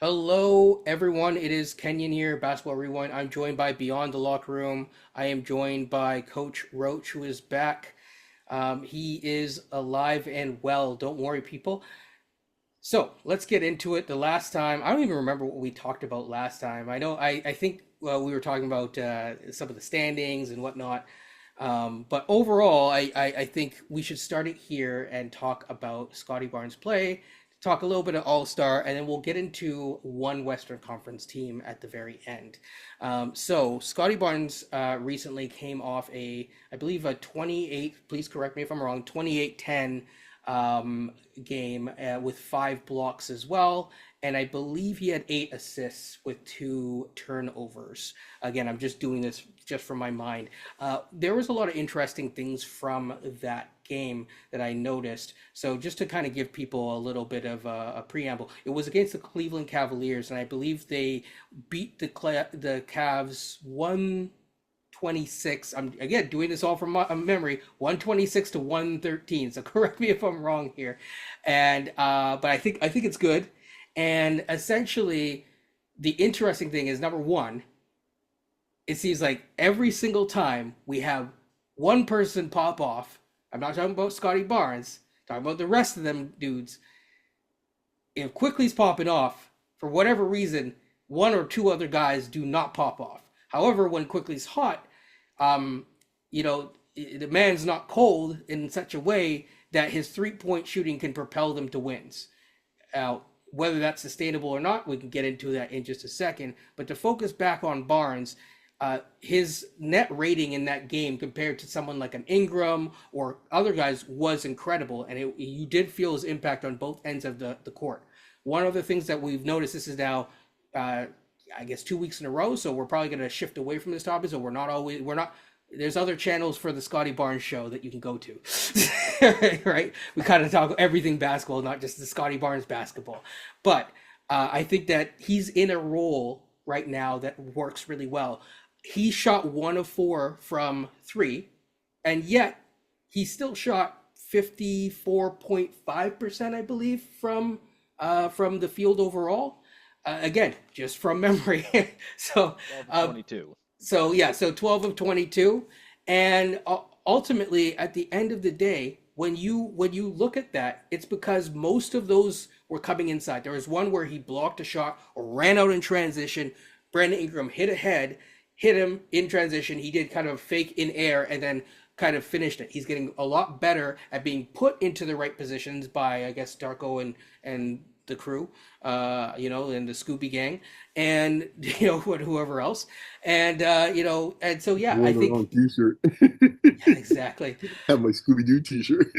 Hello, everyone. It is Kenyon here, Basketball Rewind. I'm joined by Beyond the Locker Room. I am joined by Coach Roach, who is back. He is alive and well. Don't worry, people. So let's get into it. The last time, I don't even remember what we talked about last time. I think we were talking about some of the standings and whatnot. But overall, I think we should start it here and talk about Scottie Barnes' play, talk a little bit of All Star, and then we'll get into one Western Conference team at the very end. So Scottie Barnes recently came off I believe, a 28, please correct me if I'm wrong, 28-10 game with 5 blocks as well. And I believe he had 8 assists with 2 turnovers. Again, I'm just doing this just from my mind. There was a lot of interesting things from that game that I noticed. So just to kind of give people a little bit of a preamble, it was against the Cleveland Cavaliers, and I believe they beat the Cavs 126. I'm again doing this all from memory. 126 to 113. So correct me if I'm wrong here. And but I think it's good. And essentially, the interesting thing is number one, it seems like every single time we have one person pop off. I'm not talking about Scottie Barnes, I'm talking about the rest of them dudes. If Quickly's popping off, for whatever reason, one or two other guys do not pop off. However, when Quickly's hot, um, the man's not cold in such a way that his 3-point shooting can propel them to wins. Whether that's sustainable or not, we can get into that in just a second. But to focus back on Barnes, his net rating in that game compared to someone like an Ingram or other guys was incredible, and you did feel his impact on both ends of the court. One of the things that we've noticed, this is now, I guess, 2 weeks in a row, so we're probably going to shift away from this topic. So we're not. There's other channels for the Scottie Barnes show that you can go to, right? We kind of talk everything basketball, not just the Scottie Barnes basketball. But I think that he's in a role right now that works really well. He shot 1 of 4 from three, and yet he still shot 54.5%, I believe, from the field overall. Again, just from memory. so 12 of uh, 22. so yeah, so 12 of 22, and ultimately at the end of the day, when you look at that, it's because most of those were coming inside. There was one where he blocked a shot or ran out in transition. Brandon Ingram hit ahead, hit him in transition. He did kind of fake in air and then kind of finished it. He's getting a lot better at being put into the right positions by, I guess, Darko and the crew, and the Scooby Gang, and whoever else, and and so yeah, I Wore the think wrong T-shirt. yeah, exactly. Have my Scooby Doo T-shirt.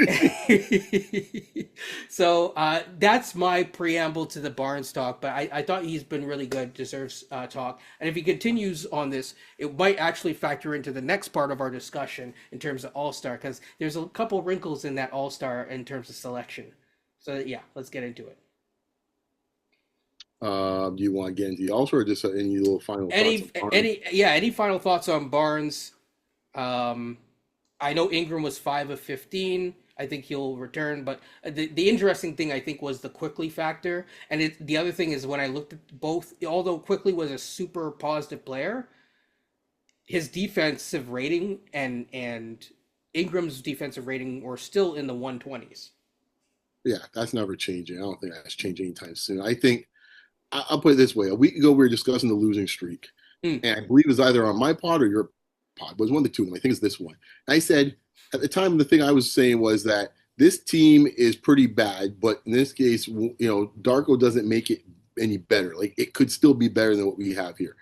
So that's my preamble to the Barnes talk, but I thought he's been really good, deserves talk. And if he continues on this, it might actually factor into the next part of our discussion in terms of All Star, because there's a couple wrinkles in that All Star in terms of selection. So yeah, let's get into it. Do you want to get into the All-Star or just any little final thoughts Any on Barnes? any final thoughts on Barnes? Um, I know Ingram was 5 of 15. I think he'll return, but the interesting thing I think was the Quickly factor, and the other thing is when I looked at both, although Quickly was a super positive player, his defensive rating and Ingram's defensive rating were still in the 120s. Yeah, that's never changing. I don't think that's changing anytime soon. I think I'll put it this way: a week ago, we were discussing the losing streak, Mm, and I believe it was either on my pod or your pod. It was one of the two of them. I think it's this one. And I said at the time, the thing I was saying was that this team is pretty bad, but in this case, Darko doesn't make it any better. Like it could still be better than what we have here.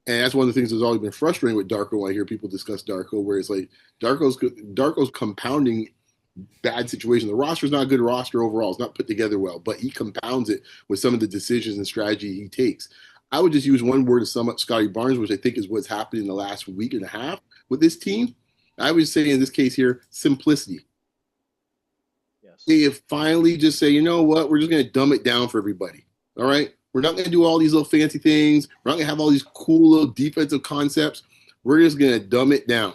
And that's one of the things that's always been frustrating with Darko when I hear people discuss Darko, where it's like Darko's compounding bad situation. The roster is not a good roster overall. It's not put together well, but he compounds it with some of the decisions and strategy he takes. I would just use one word to sum up Scottie Barnes, which I think is what's happened in the last week and a half with this team. I would say in this case here, simplicity. Yes. They have finally just say, you know what, we're just going to dumb it down for everybody. All right. We're not going to do all these little fancy things. We're not going to have all these cool little defensive concepts. We're just going to dumb it down.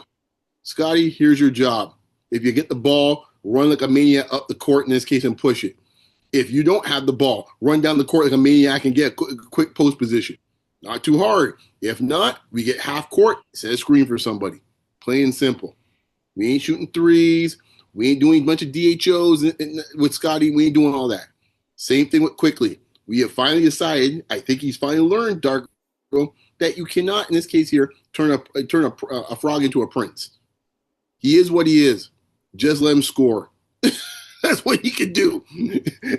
Scotty, here's your job. If you get the ball, run like a maniac up the court in this case and push it. If you don't have the ball, run down the court like a maniac and get a quick post position. Not too hard. If not, we get half court, set a screen for somebody. Plain and simple. We ain't shooting threes. We ain't doing a bunch of DHOs with Scottie. We ain't doing all that. Same thing with Quickly. We have finally decided, I think he's finally learned, Darko, that you cannot, in this case here, turn a frog into a prince. He is what he is. Just let him score. That's what he can do.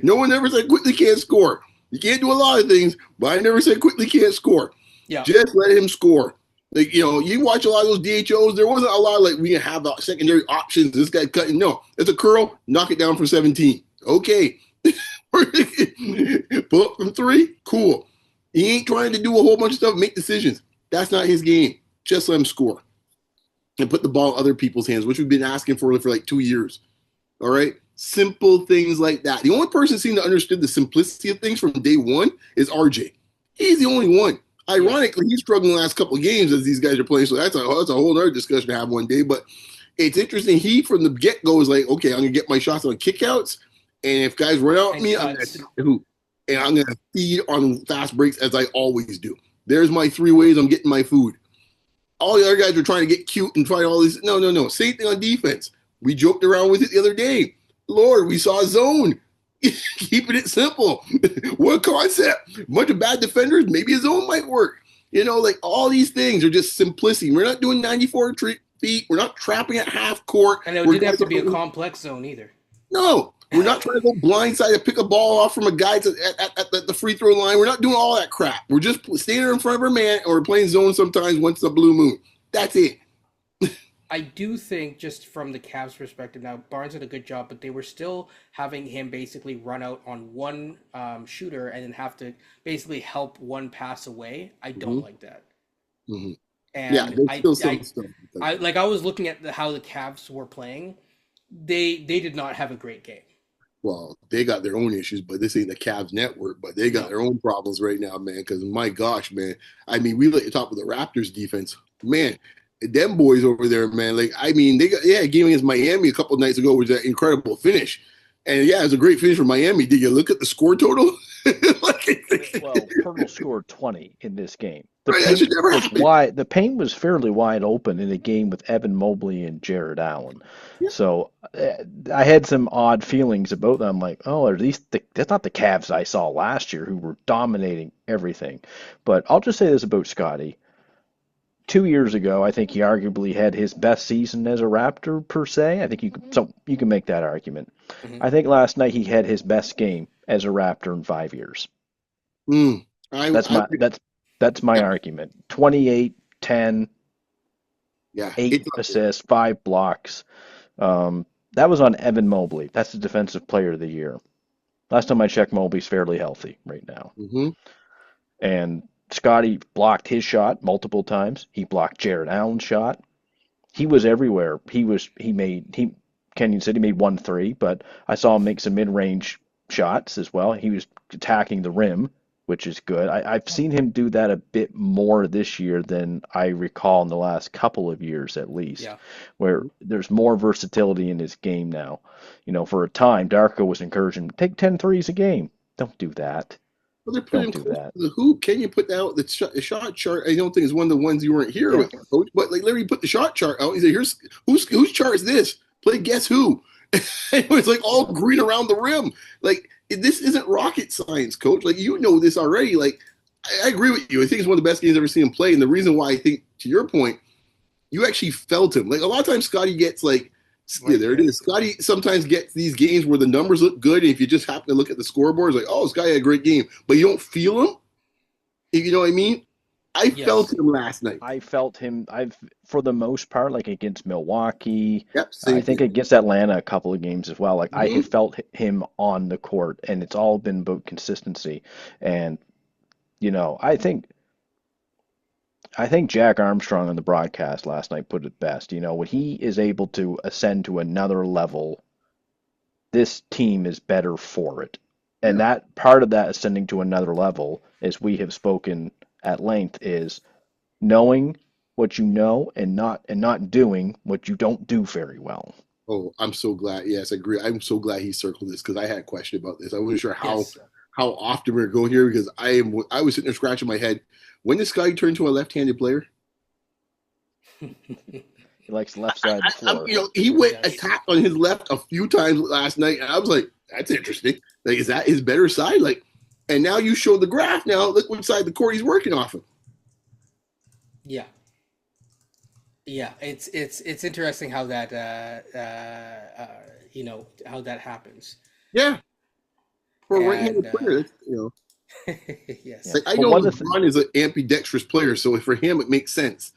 No one ever said Quickly can't score. You can't do a lot of things, but I never said Quickly can't score. Yeah. Just let him score. Like, you watch a lot of those DHOs, there wasn't a lot of, like, we have secondary options. This guy cutting. No, it's a curl, knock it down from 17. Okay. Pull up from 3, cool. He ain't trying to do a whole bunch of stuff, make decisions. That's not his game. Just let him score. And put the ball in other people's hands, which we've been asking for like 2 years. All right? Simple things like that. The only person seemed to understand the simplicity of things from day one is RJ. He's the only one. Ironically, he's struggling the last couple of games as these guys are playing, so that's a whole other discussion to have one day. But it's interesting. He, from the get-go, is like, okay, I'm going to get my shots on kickouts, and if guys run out at me, I'm going to feed on fast breaks as I always do. There's my 3 ways I'm getting my food. All the other guys are trying to get cute and try all these. No. Same thing on defense. We joked around with it the other day. Lord, we saw a zone. Keeping it simple. What concept? A bunch of bad defenders, maybe a zone might work. Like all these things are just simplicity. We're not doing 94 feet. We're not trapping at half court. And it didn't have to be a complex zone either. No, we're not trying to go blindside to pick a ball off from a guy at the free throw line. We're not doing all that crap. We're just standing in front of our man, or playing zone sometimes once in a blue moon. That's it. I do think, just from the Cavs' perspective, now Barnes did a good job, but they were still having him basically run out on one shooter and then have to basically help one pass away. I don't like that. Mm-hmm. And yeah, there's still some stuff. I was looking at how the Cavs were playing. They did not have a great game. Well, they got their own issues, but this ain't the Cavs network. But they got their own problems right now, man. Because my gosh, man, I mean, we like to talk with the Raptors defense, man. Them boys over there, man. Like, I mean, they got a game against Miami a couple of nights ago, which was an incredible finish. And yeah, it was a great finish for Miami. Did you look at the score total? Well, Pirtle scored 20 in this game. That should never happen. The paint was fairly wide open in a game with Evan Mobley and Jared Allen. Yeah. So I had some odd feelings about them. Like, oh, at least that's not the Cavs I saw last year, who were dominating everything. But I'll just say this about Scottie. 2 years ago, I think he arguably had his best season as a Raptor per se. I think you can make that argument. Mm-hmm. I think last night he had his best game as a Raptor in 5 years. That's my argument. 28, 10, 8 assists, 5 blocks. That was on Evan Mobley. That's the defensive player of the year. Last time I checked, Mobley's fairly healthy right now. Mm-hmm. And Scottie blocked his shot multiple times. He blocked Jared Allen's shot. He was everywhere. Kenyon said he made 1 3, but I saw him make some mid-range shots as well. He was attacking the rim, which is good. I've seen him do that a bit more this year than I recall in the last couple of years, at least, where there's more versatility in his game now. For a time, Darko was encouraging him, take 10 threes a game. Don't do that. Well, they're putting him close to the hoop. Can you put out the shot chart? I don't think it's one of the ones you weren't here with, Coach. But like, literally, put the shot chart out. He said, "Here's whose chart is this? Play guess who?" It was like all green around the rim. Like, this isn't rocket science, Coach. Like, you know this already. Like, I agree with you. I think it's one of the best games I've ever seen him play. And the reason why I think, to your point, you actually felt him. Like, a lot of times, Scottie gets like. Yeah, there it is. Scottie sometimes gets these games where the numbers look good, and if you just happen to look at the scoreboard, it's like, oh, Scottie had a great game, but you don't feel him. If you know what I mean? I felt him last night. I felt him. For the most part, like against Milwaukee. Yep. I think against Atlanta a couple of games as well. Like I have felt him on the court, and it's all been about consistency. And I think Jack Armstrong on the broadcast last night put it best. When he is able to ascend to another level, this team is better for it. And that part of that ascending to another level, as we have spoken at length, is knowing what you know and not doing what you don't do very well. Oh, I'm so glad. Yes, I agree. I'm so glad he circled this because I had a question about this. I wasn't sure Yes. how often we're going here because I was sitting there scratching my head. When did Scotty turn to a left-handed player? He likes the left side of the floor. He went Yes. attack on his left a few times last night, and I was like, that's interesting. Like, is that his better side? Like, and now you show the graph. Now look what side of the court he's working off of. Yeah. Yeah. It's interesting how that how that happens. Yeah, for a And right-handed player, yes. Yeah. like I But know one of the LeBron is an ambidextrous player, so for him it makes sense.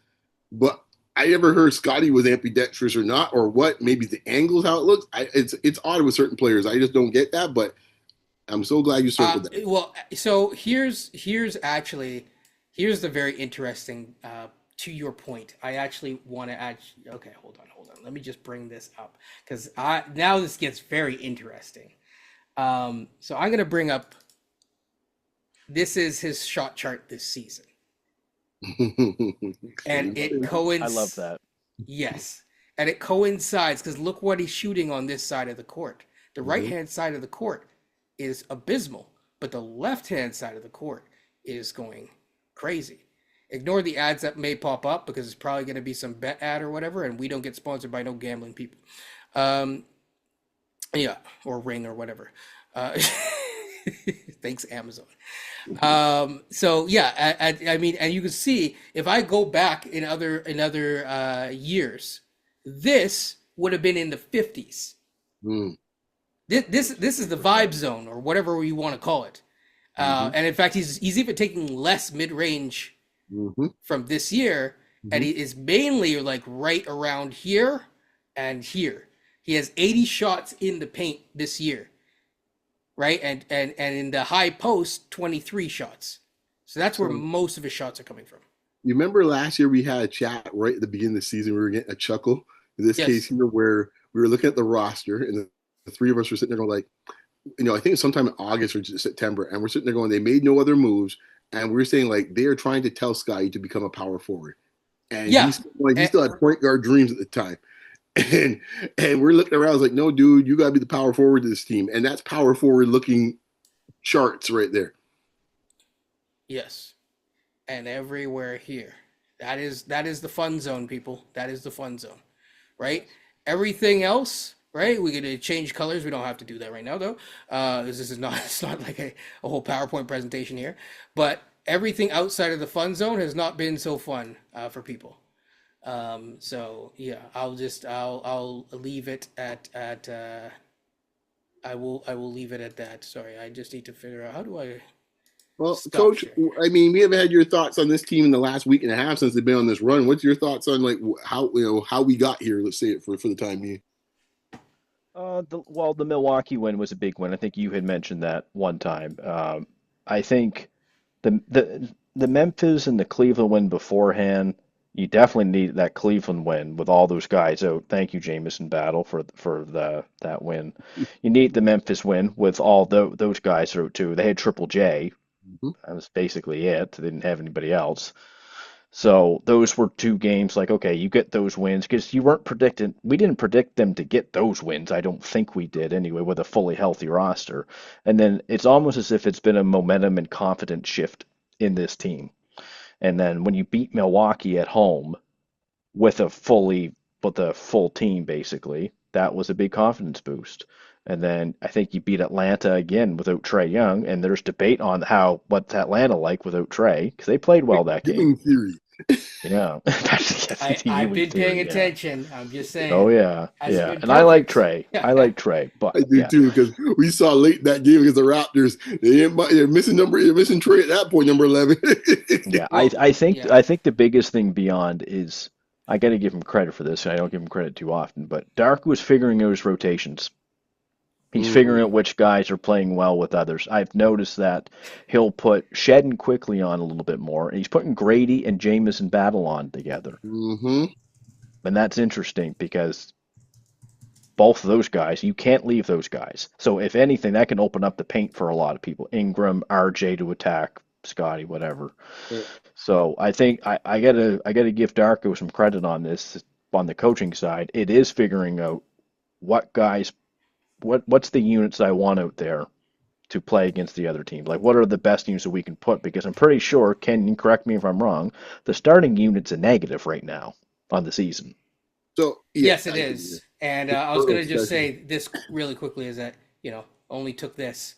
But I never heard Scotty was ambidextrous or not, or what. Maybe the angles, how it looks. It's odd with certain players. I just don't get that. But I'm so glad you circled that. Well, so here's the very interesting to your point. I actually want to add. Okay, hold on. Let me just bring this up because I now this gets very interesting. So I'm gonna bring up. This is his shot chart this season, and it I love coincides. that. Yes, and it coincides because look what he's shooting on this side of the court. The right Mhm. hand side of the court is abysmal, but the left hand side of the court is going crazy. Ignore the ads that may pop up because it's probably going to be some bet ad or whatever, and we don't get sponsored by no gambling people. Um, yeah, or Ring or whatever. Uh, thanks, Amazon. So yeah, I mean, and you can see if I go back in other years, this would have been in the 50s. Mm, This is the vibe zone or whatever you want to call it. mhm, And in fact, he's even taking less mid range mhm, from this year, and mhm. he is mainly like right around here and here. He has 80 shots in the paint this year, right? And in the high post, 23 shots. So that's where So most of his shots are coming from. you remember last year we had a chat right at the beginning of the season. We were getting a chuckle. In this case Yes. here, where we were looking at the roster, and the three of us were sitting there going like, I think it's sometime in August or September, and we're sitting there going, they made no other moves, and we are saying like they are trying to tell Sky to become a power forward, and Yeah. he And, still had point guard dreams at the time, and we're looking around, I was like, no, dude, you got to be the power forward to this team, and that's power forward looking charts right there. yes. And everywhere here. That is the fun zone, people. That is the fun zone, right? Everything else, right? We're gonna change colors. We don't have to do that right now, though. This is not it's not like a whole PowerPoint presentation here. But everything outside of the fun zone has not been so fun for people. So yeah, I'll leave it at I will leave it at that. Sorry, I just need to figure out how do I Well, stop Coach, sharing. I mean, we haven't had your thoughts on this team in the last week and a half since they've been on this run. What's your thoughts on like how how we got here? Let's say it for the time being. The Milwaukee win was a big win. I think you had mentioned that one time. I think the Memphis and the Cleveland win beforehand, you definitely need that Cleveland win with all those guys out. Thank you, Jamison Battle, for the that win. You need the Memphis win with all those guys out too. They had Triple J. Mhm. That was basically it. They didn't have anybody else. So those were two games like, okay, you get those wins because you weren't predicting, we didn't predict them to get those wins. I don't think we did anyway with a fully healthy roster. And then it's almost as if it's been a momentum and confidence shift in this team. And then when you beat Milwaukee at home with a full team basically, that was a big confidence boost. And then I think you beat Atlanta again without Trey Young, and there's debate on how what's Atlanta like without Trey because they played well that game. Ewing theory. Yeah, that's the I've Ewing been paying theory. Yeah. attention. I'm just Oh saying, yeah, hasn't yeah. been And I like perfect. Trey. I like Trey, but I do yeah, too because we saw late that game against the Raptors. They're missing they're missing Trey at that point, number 11. yeah. I Well, I think yeah. I think the biggest thing beyond is I got to give him credit for this. And I don't give him credit too often, but Dark was figuring out his rotations. He's Mhm. figuring out which guys are playing well with others. I've noticed that he'll put Shedden quickly on a little bit more, and he's putting Grady and Jamison Battle on together. Mhm. And that's interesting because both of those guys, you can't leave those guys. So if anything, that can open up the paint for a lot of people. Ingram, RJ to attack, Scotty, whatever. So I think I gotta give Darko some credit on this on the coaching side. It is figuring out what guys, what's the units I want out there to play against the other team? Like, what are the best units that we can put? Because I'm pretty sure, Ken, you correct me if I'm wrong, the starting unit's a negative right now on the season. So yeah, Yes, it is. And the I was Pearl going to just obsession. say this really quickly is that, only took this.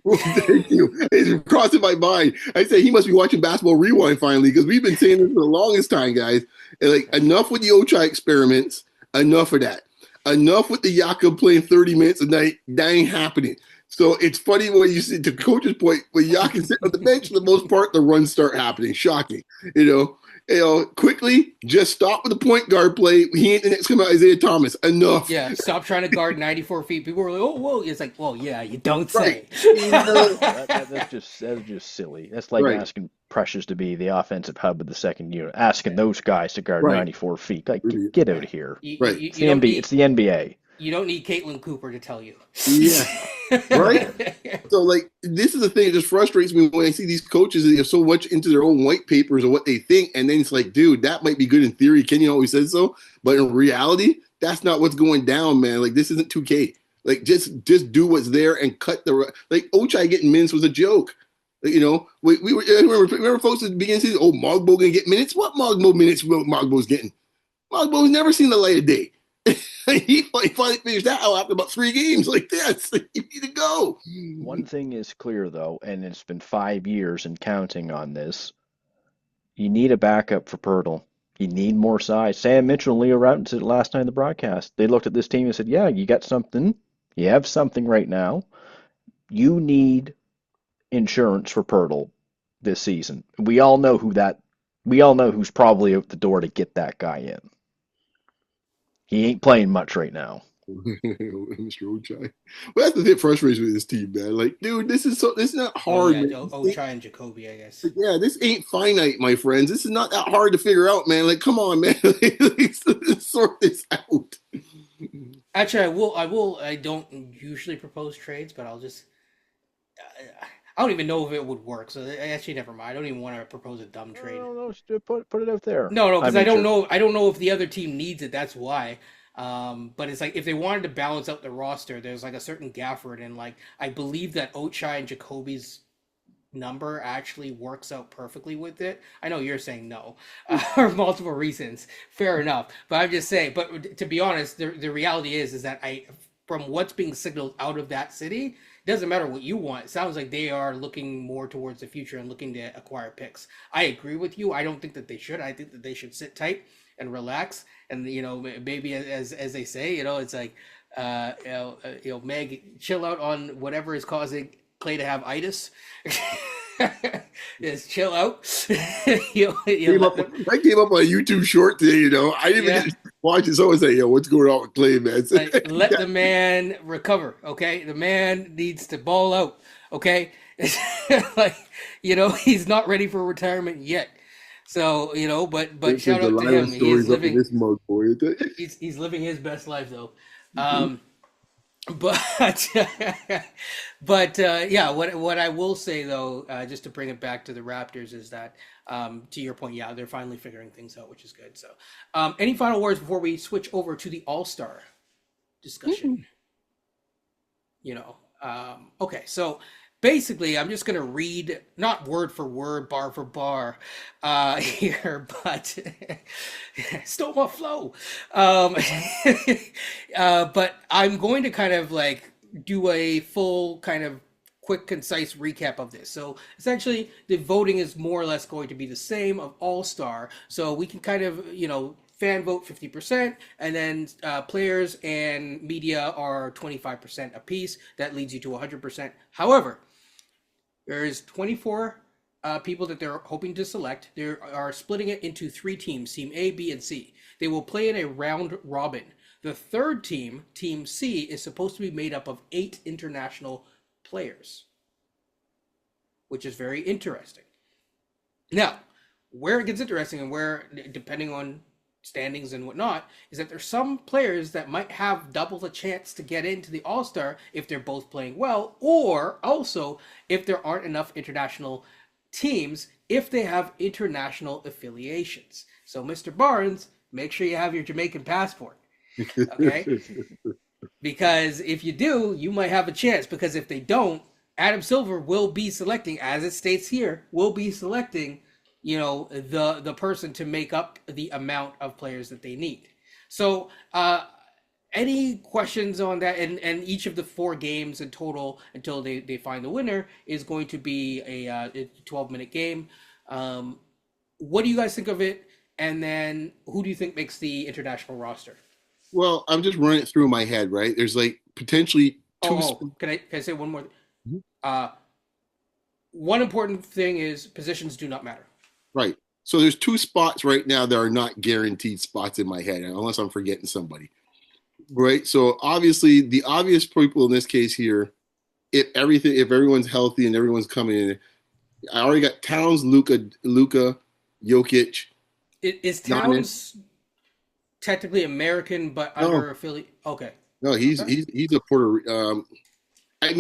Well, thank you. It's crossing my mind. I say he must be watching Basketball Rewind finally because we've been saying this for the longest time, guys. And like enough with the Ochai experiments. Enough of that. Enough with the Jakob playing 30 minutes a night. That ain't happening. So it's funny when you see to coach's point when Jakob sitting on the bench for the most part, the runs start happening. Shocking, you know. Quickly, just stop with the point guard play. He ain't the next come out Isaiah Thomas. Enough. Yeah, stop trying to guard 94 feet. People were like, oh, whoa. It's like, well, yeah, you don't Right. say. That's just silly. That's like Right. asking Precious to be the offensive hub of the second unit, asking those guys to guard Right. 94 feet. Like, Really. get out of here. Right. You It's the don't NBA. need, It's the NBA. you don't need Caitlin Cooper to tell you. Yeah. Right? So like this is the thing that just frustrates me when I see these coaches that are so much into their own white papers or what they think, and then it's like, dude, that might be good in theory. Kenyon always says so, but in reality, that's not what's going down, man. Like this isn't 2K. Like just do what's there and cut the like Ochai getting minutes was a joke. Like, we were remember folks at the beginning of the season, oh Mogbo gonna get minutes. What Mogbo minutes Mogbo's getting? Mogbo's never seen the light of day. He finally figured that out after about 3 games. Like this, you need to go. One thing is clear, though, and it's been 5 years and counting on this. You need a backup for Pirtle. You need more size. Sam Mitchell and Leo Routon said it last night in the broadcast. They looked at this team and said, yeah, you got something. You have something right now. You need insurance for Pirtle this season. We all know who's probably out the door to get that guy in. He ain't playing much right now. Mr. Ochai. Well, that's the thing that frustrates me with this team, man. Like, dude, this is not hard. Ochai and Jacoby, I guess. Yeah, this ain't finite, my friends. This is not that hard to figure out, man. Like, come on, man. Sort this out. Actually, I don't usually propose trades, but I'll just. I don't even know if it would work. So actually, never mind. I don't even want to propose a dumb trade. No, put it out there. No, because I don't sure. know. I don't know if the other team needs it. That's why. But it's like if they wanted to balance out the roster, there's like a certain Gafford, and like I believe that Ochai and Jacoby's number actually works out perfectly with it. I know you're saying no, for multiple reasons. Fair enough, but I'm just saying. But to be honest, the reality is that from what's being signaled out of that city, it doesn't matter what you want. It sounds like they are looking more towards the future and looking to acquire picks. I agree with you. I don't think that they should. I think that they should sit tight and relax. And maybe as they say, it's like, Meg, chill out on whatever is causing Clay to have itis. Just chill out. I came up on a YouTube short today. I didn't even watch it. Someone say, "Yo, what's going on with Clay, man?" Like, let the man recover. Okay, the man needs to ball out. Okay, like he's not ready for retirement yet. So but shout out to him. He is living this mug, boy. He's living his best life though. But yeah, what I will say though, just to bring it back to the Raptors, is that to your point, yeah, they're finally figuring things out, which is good. So, any final words before we switch over to the All-Star discussion? Okay, so basically, I'm just going to read, not word for word, bar for bar here, but stole my flow. But I'm going to kind of like do a full kind of quick, concise recap of this. So essentially, the voting is more or less going to be the same of All-Star. So we can kind of, fan vote 50%, and then players and media are 25% apiece. That leads you to 100%. However, there is 24 people that they're hoping to select. They are splitting it into 3 teams, Team A, B, and C. They will play in a round robin. The third team, Team C, is supposed to be made up of 8 international players, which is very interesting. Now, where it gets interesting and where, depending on standings and whatnot, is that there's some players that might have double the chance to get into the All-Star if they're both playing well, or also if there aren't enough international teams, if they have international affiliations. So, Mr. Barnes, make sure you have your Jamaican passport. Okay? Because if you do, you might have a chance. Because if they don't, Adam Silver will be selecting, as it states here, will be selecting, the person to make up the amount of players that they need. So, any questions on that? And each of the 4 games in total until they find the winner is going to be a 12-minute game. What do you guys think of it? And then who do you think makes the international roster? Well, I'm just running it through my head, right? There's like potentially two. Can I say one more? Mhm. One important thing is positions do not matter. Right. So there's 2 spots right now that are not guaranteed spots in my head, unless I'm forgetting somebody. Right. So obviously, the obvious people in this case here, if everyone's healthy and everyone's coming in, I already got Towns, Luka, Jokic. Is Giannis. Towns technically American, but No. under affiliate? Okay. No, he's a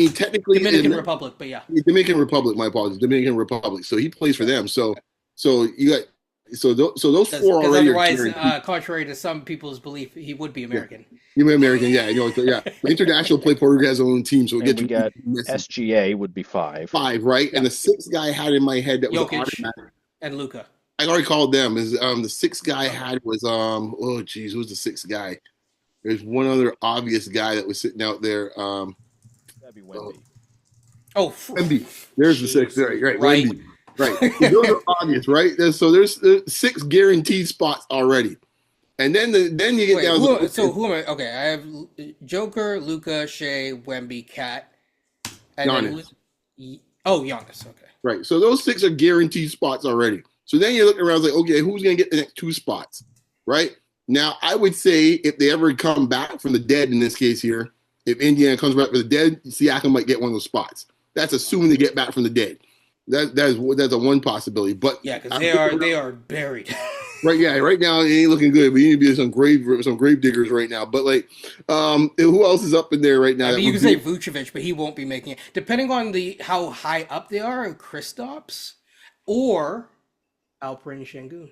technically Dominican Republic, but yeah. Dominican Republic. My apologies, Dominican Republic. So he plays for them. So you got those 4 already. Otherwise, contrary to some people's belief, he would be American. You're American, yeah. Yeah. International play Puerto Rico has their own team, so we got SGA would be 5. 5, right? Yeah. And the 6th guy I had in my head that was Jokic automatic. And Luka. I already called them. Is the 6th guy I had was who's the 6th guy? There's one other obvious guy that was sitting out there. That'd be Wemby. Wemby. There's the 6th, right? Wemby. Right. So those are obvious, right? So there's 6 guaranteed spots already. And then you get down to who am I? Okay, I have Joker, Luka, Shea, Wemby, Cat, and Giannis. Giannis. Okay. Right. So those 6 are guaranteed spots already. So then you're looking around like, okay, who's going to get the next 2 spots? Right? Now, I would say if they ever come back from the dead in this case here, if Indiana comes back from the dead, Siakam might get one of those spots. That's assuming they get back from the dead. That's a one possibility. But yeah, because they are buried. Right, yeah. Right now it ain't looking good. We need to be some grave diggers right now. But who else is up in there right now? I mean, you can say Vucevic, but he won't be making it. Depending on how high up they are, Kristaps or Alperen Şengün.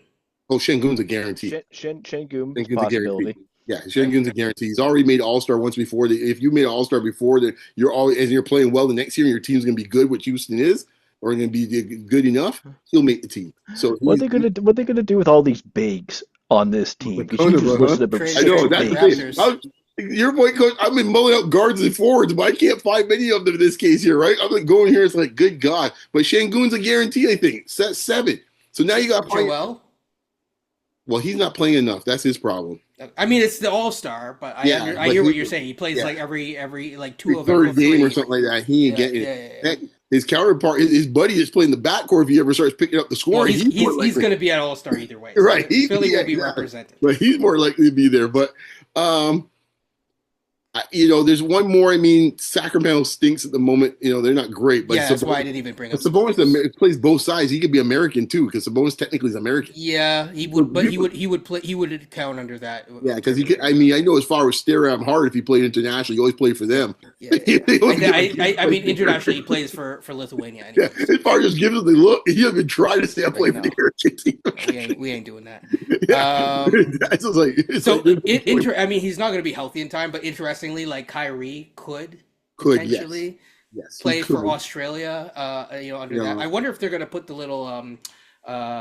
Oh, Şengün's a guarantee. Şengün's a possibility. Yeah, Şengün's a guarantee. He's already made All-Star once before. If you made All-Star before, then you're playing well the next year, and your team's going to be good, which Houston is, or going to be good enough. He'll make the team. So what are they going to do with all these bigs on this team? Because you just listed about I know that's the thing. Your point, coach. I've been mulling out guards and forwards, but I can't find many of them in this case here, right? I'm like going here. It's like, good God. But Şengün's a guarantee, I think. Set 7. So now you got Joel. Well, he's not playing enough. That's his problem. I mean, it's the All-Star, but I hear what you're saying. He plays like every like 2 of every game or something like that. He ain't getting it. His counterpart, his buddy is playing the backcourt. If he ever starts picking up the scoring, he's going to be at All-Star either way. So right? Philly will be represented, but he's more likely to be there. But there's one more. I mean, Sacramento stinks at the moment. They're not great. But that's why I didn't even bring up. Sabonis plays both sides. He could be American too, because Sabonis technically is American. Yeah, he would, but he would play. He would count under that. Yeah, because he could. I mean, I know as far as stare at him hard if he played internationally, he always played for them. Yeah. I mean, internationally, he plays for Lithuania. Anyways. Yeah, as far as gives him the look, he hasn't tried to stay up playing for the American team. We ain't doing that. Yeah. I mean, he's not going to be healthy in time, but interestingly, like Kyrie could potentially play for Australia. Under that. I wonder if they're going to put the little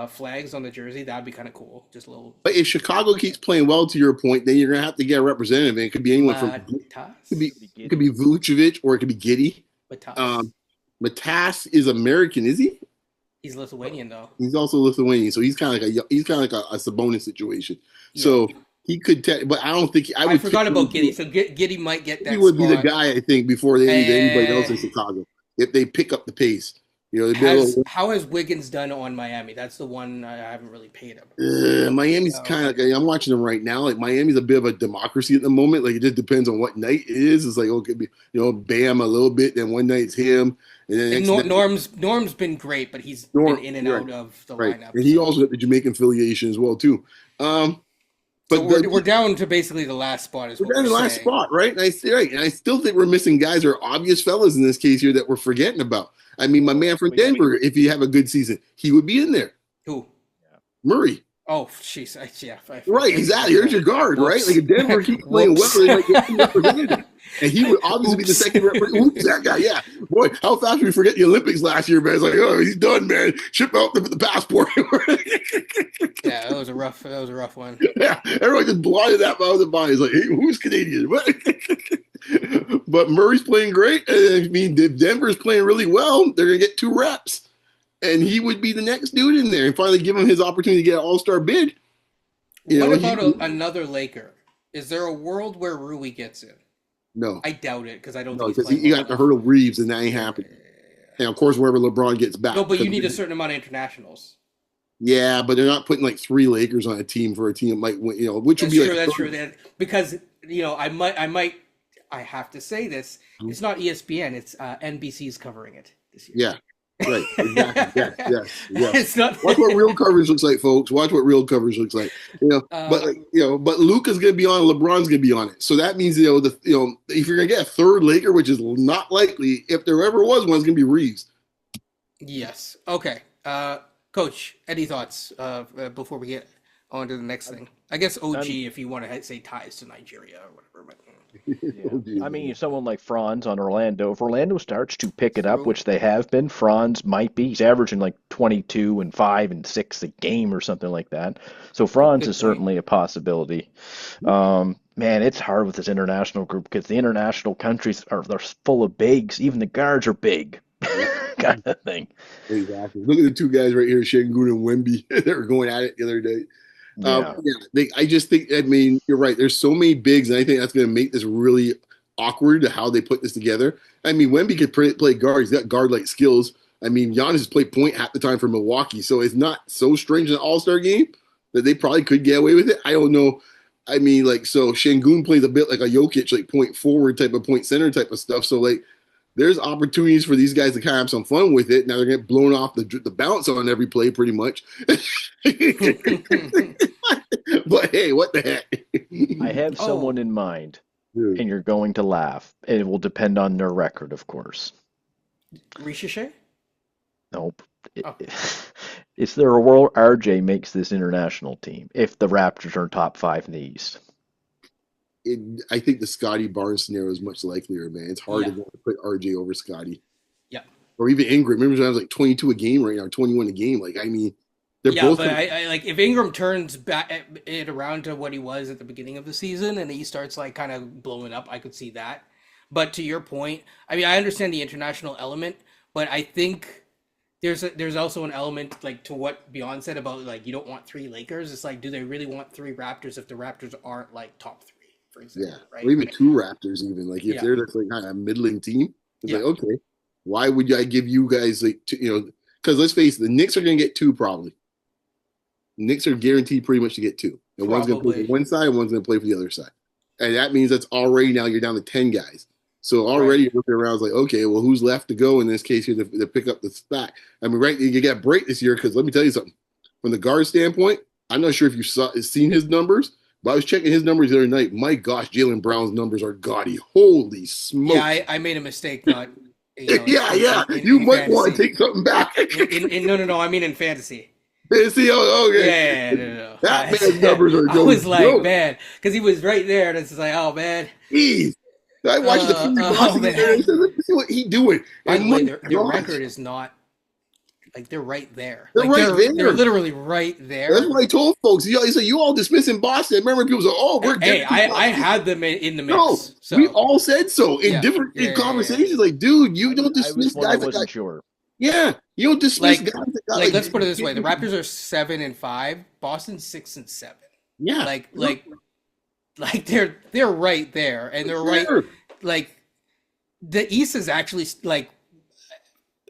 flags on the jersey. That'd be kind of cool. Just a little. But if Chicago keeps playing well, to your point, then you're going to have to get a representative. And it could be anyone from. It could be Vucevic or it could be Giddey. Matas is American, is he? He's Lithuanian though. He's also Lithuanian, so he's kind of like a Sabonis situation. Yeah. So he could, but I don't think I forgot about Giddey. So Giddey might get that. He would be the guy, I think, before they need anybody else in Chicago if they pick up the pace. How has Wiggins done on Miami? That's the one I haven't really paid him. Miami's kind of. I'm watching them right now. Like Miami's a bit of a democracy at the moment. Like it just depends on what night it is. It's like okay, Bam a little bit, then one night it's him, and then Norm's been great, but he's been in and out of the lineup. And he also got the Jamaican affiliation as well too. But we're down to basically the last spot. We're down to the last spot, right? And I still think we're missing guys or obvious fellas in this case here that we're forgetting about. I mean, my man from Denver, if he have a good season, he would be in there. Who? Murray. Oh, jeez. Right, exactly. Here's your guard, right? Like if Denver keeps playing well, they might get represented. And he would obviously be the second referee. Oops, that guy, yeah. Boy, how fast did we forget the Olympics last year, man? It's like, oh, he's done, man. Ship out the passport. Yeah, that was a rough one. Yeah, everyone just blinded that out of the body. It's like, hey, who's Canadian? But Murray's playing great. And I mean, if Denver's playing really well, they're going to get 2 reps. And he would be the next dude in there and finally give him his opportunity to get an all-star bid. What about another Laker? Is there a world where Rui gets in? No. I doubt it because I don't No, think because you got to hurdle Reeves, and that ain't happening. And, of course, wherever LeBron gets back. No, but you need a certain amount of internationals. Yeah, but they're not putting like 3 Lakers on a team for a team that might win, which would be like. That's true. Because, I have to say this. It's not ESPN. It's NBC's covering it this year. Yeah. Right, exactly. Yes. It's not. Watch what real coverage looks like, folks. Watch what real coverage looks like. But Luka's gonna be on it, LeBron's gonna be on it. So that means if you're gonna get a third Laker, which is not likely, if there ever was one, it's gonna be Reeves. Yes. Okay. Coach, any thoughts before we get on to the next thing? I guess OG, if you want to say ties to Nigeria or whatever. But... Yeah. I mean, someone like Franz on Orlando. If Orlando starts to pick it up, which they have been, Franz might be. He's averaging like 22 and 5 and 6 a game or something like that. So Franz is certainly a possibility. Man, it's hard with this international group because the international countries they're full of bigs. Even the guards are big. Kind of thing. Exactly. Look at the 2 guys right here, Şengün and Wemby. They were going at it the other day. I just think, you're right. There's so many bigs, and I think that's going to make this really awkward to how they put this together. I mean, Wemby could play guard. He's got guard-like skills. I mean, Giannis has played point half the time for Milwaukee, so it's not so strange in an all-star game that they probably could get away with it. I don't know. I mean, so Şengün plays a bit like a Jokic, like point forward type of point center type of stuff. So, there's opportunities for these guys to kind of have some fun with it. Now they're getting blown off the bounce on every play pretty much. But hey, what the heck? I have someone in mind, and you're going to laugh. It will depend on their record, of course. Richeche? Nope. It's their world. RJ makes this international team if the Raptors are top 5 in the East. I think the Scottie Barnes scenario is much likelier, man. It's hard to put RJ over Scottie. Yeah. Or even Ingram. Remember, I was like 22 a game right now, 21 a game. They're both. But I if Ingram turns it around to what he was at the beginning of the season and he starts kind of blowing up, I could see that. But to your point, I mean, I understand the international element, but I think there's also an element to what Beyond said about you don't want 3 Lakers. It's do they really want 3 Raptors if the Raptors aren't top 3? For example, right? Or even 2 Raptors, even if they're kind of a middling team, it's okay, why would I give you guys because let's face it, the Knicks are going to get 2 probably. The Knicks are guaranteed pretty much to get 2, and one's going to play for one side, and one's going to play for the other side, and that means that's already now you're down to 10 guys. So already you're looking around like, well, who's left to go in this case here to pick up the slack? I mean, right, you got break this year because let me tell you something. From the guard standpoint, I'm not sure if you've seen his numbers. But I was checking his numbers the other night. My gosh, Jaylen Brown's numbers are gaudy. Holy smokes. Yeah, I made a mistake not. You might want to take something back. No. I mean in fantasy. Fantasy? Oh, okay. Yeah, no. That man's numbers are I was man, because he was right there, and it's like, man. Jeez. I watched the Boston game and said, let's see what he's doing. By the way, their record is not. They're right there. They're right there. They're literally right there. That's what I told folks. You all dismissing Boston. I remember people say, we're Hey, I had them in the mix. No, so. we all said so in different conversations. Dude, you don't dismiss guys that got... sure. Yeah, you don't dismiss guys that got... let's put it this way. The Raptors are 7-5. Boston's 6-7. Yeah. They're right there. And they're right... the East is actually,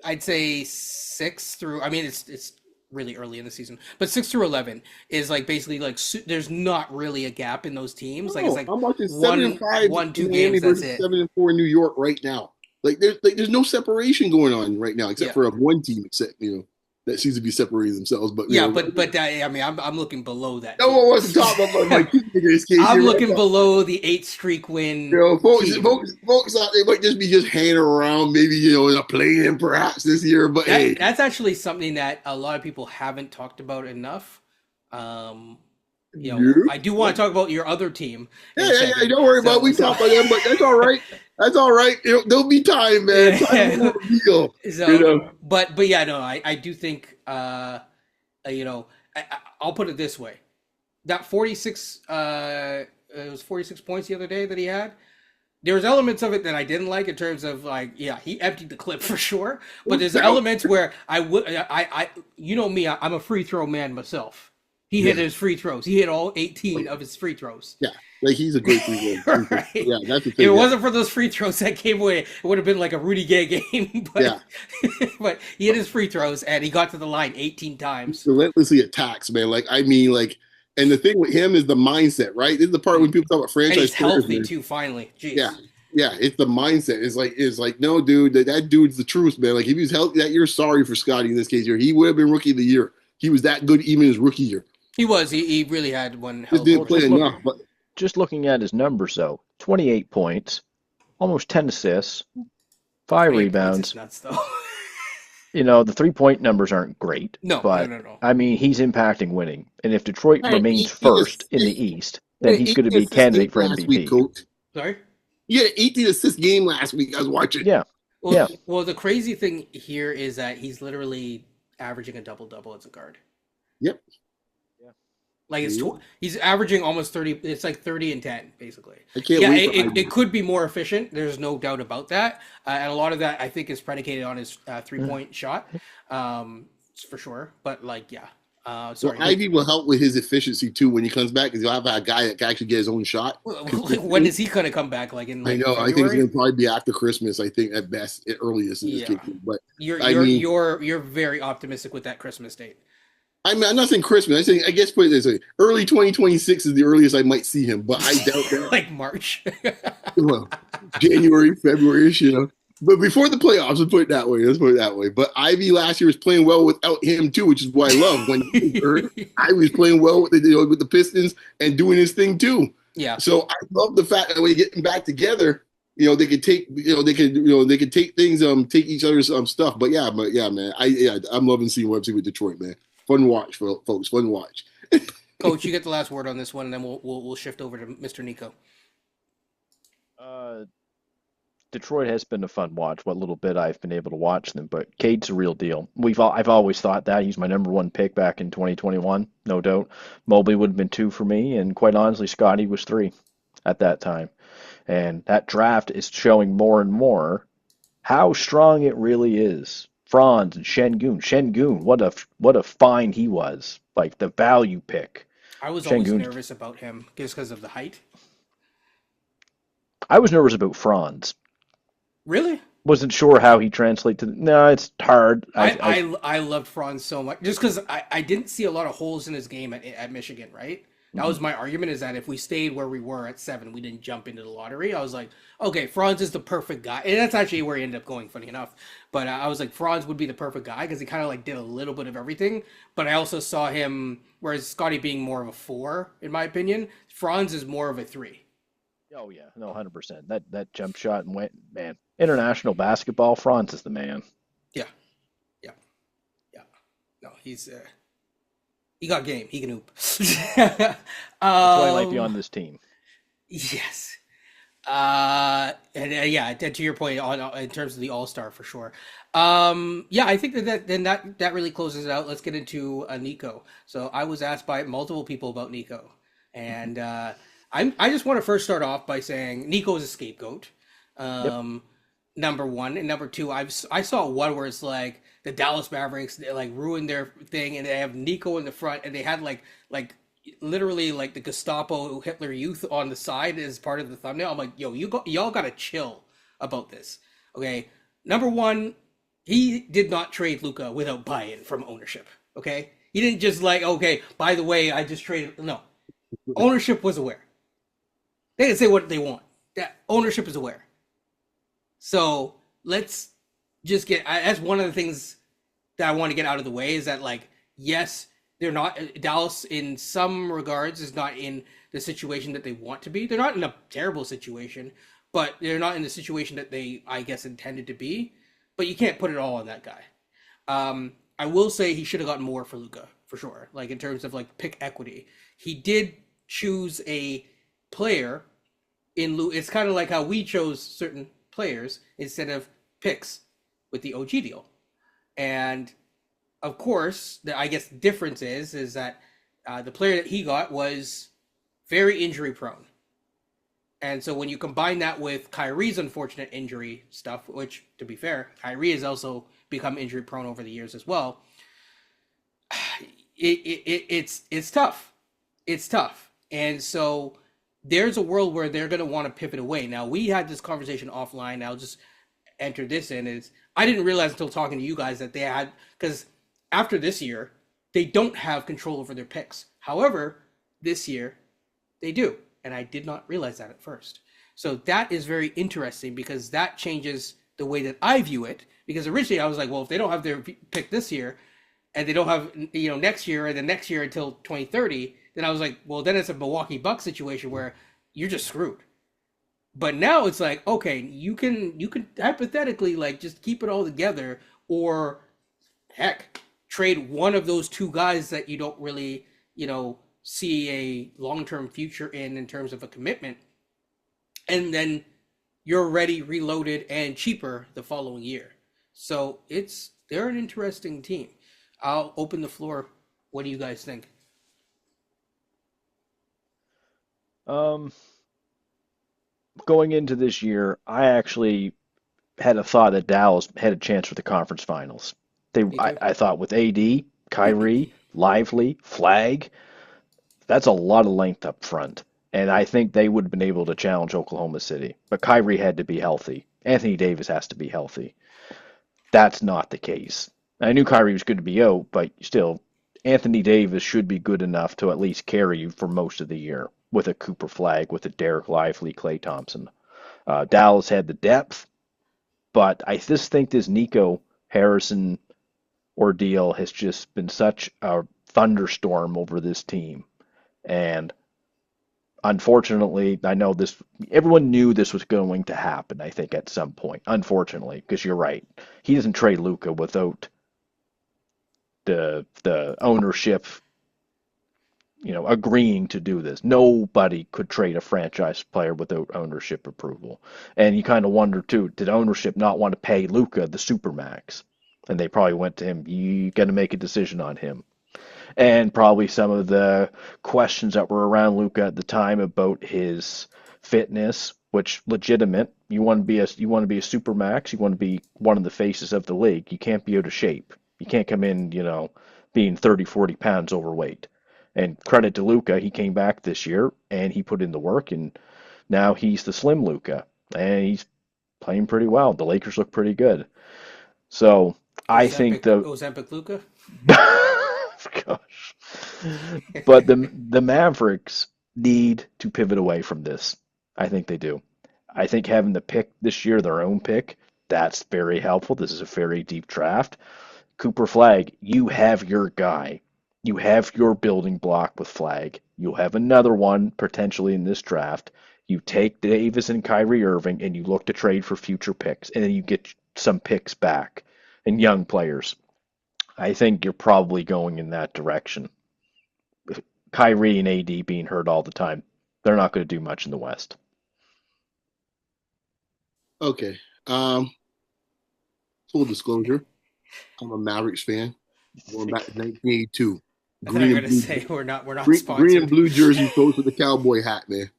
I'd say 6 through. I mean, it's really early in the season, but 6 through 11 is basically there's not really a gap in those teams. No, It's I'm watching 7-5, 1-2 games. That's it. 7-4 in New York right now. There's no separation going on right now except for one team, except that seems to be separating themselves. But I mean, I'm looking below that. No one wants to talk about my case. I'm looking below the 8-streak win. Folks out there might just be hanging around, maybe in a play-in perhaps this year. But that's actually something that a lot of people haven't talked about enough. You? I do want to talk about your other team in a Yeah. second. Don't worry about we So, talk about them, but that's all right. That's all right. There'll be time, man. Time will reveal. but yeah, no, I do think I'll put it this way: that 46, it was 46 points the other day that he had. There was elements of it that I didn't like in terms of like, yeah, he emptied the clip for sure. But there's elements where you know me, I'm a free throw man myself. He hit his free throws. He hit all 18 of his free throws. Yeah, like he's a great free throw. Right. Yeah, that's the thing. If it wasn't for those free throws that came away, it would have been like a Rudy Gay game. But, but he hit his free throws and he got to the line 18 times. He relentlessly attacks, man. And the thing with him is the mindset, right? This is the part when people talk about franchise. And he's healthy too, finally. Jeez. Yeah, it's the mindset. It's like no, dude, that dude's the truth, man. Like if he was healthy that year, sorry for Scottie in this case here. He would have been rookie of the year. He was that good even his rookie year. He was. He really had one. Just didn't play enough. But just looking at his numbers, though, 28 points, almost 10 assists, 5 rebounds. Nuts, though. The 3-point numbers aren't great. No. I mean, he's impacting winning. And if Detroit remains first in the East, then he's going to be a candidate for MVP. Sorry? He had an 18 assist game last week. I was watching. Yeah. Well, the crazy thing here is that he's literally averaging a double-double as a guard. Yep. Like he's averaging almost 30. It's like 30 and 10, basically. I can't wait. It could be more efficient. There's no doubt about that. And a lot of that, I think, is predicated on his 3-point shot, for sure. But sorry. Well, Ivy will help with his efficiency too when he comes back because he'll have a guy that can actually get his own shot. When is he going to come back? Like in? I know. February? I think it's going to probably be after Christmas. I think at best, at earliest. But you're very optimistic with that Christmas date. I'm not saying Christmas. I guess put it this way: early 2026 is the earliest I might see him, but I doubt that. Like March. Well, January, February-ish, But before the playoffs, let's put it that way. But Ivy last year was playing well without him too, which is what I love. When he hurt, Ivy was playing well with the Pistons and doing his thing too. Yeah. So I love the fact that when you get them back together, they could take, they could take things, take each other's stuff. But yeah, man, I'm loving seeing what I'm seeing with Detroit, man. Fun watch, folks. Fun watch. Coach, you get the last word on this one, and then we'll shift over to Mr. Nico. Detroit has been a fun watch. What little bit I've been able to watch them, but Cade's a real deal. I've always thought that he's my number 1 pick back in 2021, no doubt. Mobley would have been 2 for me, and quite honestly, Scottie was 3 at that time. And that draft is showing more and more how strong it really is. Franz and Şengün, what a find he was. Like the value pick. I was always nervous about him just because of the height. I was nervous about Franz. Really? Wasn't sure how he translates to. No, it's hard. I loved Franz so much just because I didn't see a lot of holes in his game at Michigan, right? That was my argument, is that if we stayed where we were at 7, we didn't jump into the lottery. I was like, okay, Franz is the perfect guy. And that's actually where he ended up going, funny enough. But I was like, Franz would be the perfect guy because he kind of like did a little bit of everything. But I also saw him, whereas Scottie being more of a 4, in my opinion, Franz is more of a 3. Oh, yeah. No, 100%. That jump shot and went, man. International basketball, Franz is the man. Yeah. No, he got game. He can hoop. That's why I like you on this team. Yes. And to your point, in terms of the All-Star for sure. I think that really closes it out. Let's get into Nico. So I was asked by multiple people about Nico, and I just want to first start off by saying Nico is a scapegoat. Number 1, and number 2, I saw one where it's like the Dallas Mavericks, they like ruined their thing, and they have Nico in the front, and they had like literally like the Gestapo Hitler Youth on the side as part of the thumbnail. I'm like, yo, y'all gotta chill about this, okay? Number 1, he did not trade Luka without buy-in from ownership, okay? He didn't just like, okay, by the way, I just traded. No, ownership was aware. They can say what they want. That ownership is aware. So let's just that's one of the things that I want to get out of the way, is that, like, yes, they're not, Dallas in some regards is not in the situation that they want to be. They're not in a terrible situation, but they're not in the situation that they, I guess, intended to be. But you can't put it all on that guy. I will say he should have gotten more for Luka, for sure. Like in terms of like pick equity, he did choose a player in lieu. It's kind of like how we chose certain players instead of picks with the OG deal. And of course, I guess the difference is that the player that he got was very injury prone. And so when you combine that with Kyrie's unfortunate injury stuff, which to be fair, Kyrie has also become injury prone over the years as well. It's tough. It's tough. And so there's a world where they're going to want to pivot away. Now, we had this conversation offline. I'll just enter this in. Is I didn't realize until talking to you guys that they had, because after this year, they don't have control over their picks. However, this year, they do. And I did not realize that at first. So that is very interesting because that changes the way that I view it. Because originally I was like, well, if they don't have their pick this year and they don't have, next year and the next year until 2030, then I was like, well, then it's a Milwaukee Bucks situation where you're just screwed. But now it's like, okay, you can hypothetically like just keep it all together, or heck, trade one of those two guys that you don't really, see a long-term future in terms of a commitment, and then you're ready, reloaded, and cheaper the following year. So they're an interesting team. I'll open the floor. What do you guys think? Going into this year, I actually had a thought that Dallas had a chance for the conference finals. Me too. I thought with AD, Kyrie, Lively, Flag, that's a lot of length up front. And I think they would have been able to challenge Oklahoma City. But Kyrie had to be healthy. Anthony Davis has to be healthy. That's not the case. I knew Kyrie was good to be out, but still, Anthony Davis should be good enough to at least carry you for most of the year with a Cooper Flag, with a Derek Lively, Klay Thompson. Dallas had the depth, but I just think this Nico Harrison ordeal has just been such a thunderstorm over this team. And unfortunately, I know everyone knew this was going to happen, I think, at some point. Unfortunately, because you're right. He doesn't trade Luka without the ownership, agreeing to do this. Nobody could trade a franchise player without ownership approval. And you kind of wonder, too, did ownership not want to pay Luka the supermax? And they probably went to him, you got to make a decision on him. And probably some of the questions that were around Luka at the time about his fitness, which legitimate. You want to be a supermax. You want to be one of the faces of the league. You can't be out of shape. You can't come in, being 30, 40 pounds overweight. And credit to Luka, he came back this year and he put in the work, and now he's the slim Luka, and he's playing pretty well. The Lakers look pretty good. So I think Ozempic Luka. Gosh. But the Mavericks need to pivot away from this. I think they do. I think having the pick this year, their own pick, that's very helpful. This is a very deep draft. Cooper Flag, you have your guy. You have your building block with Flag. You'll have another one potentially in this draft. You take Davis and Kyrie Irving and you look to trade for future picks, and then you get some picks back and young players. I think you're probably going in that direction. Kyrie and AD being hurt all the time, they're not going to do much in the West. Okay. Full disclosure, I'm a Mavericks fan. Going back to 1982. I thought you were going to say we're not sponsored. Green and blue jersey folks with the cowboy hat, man.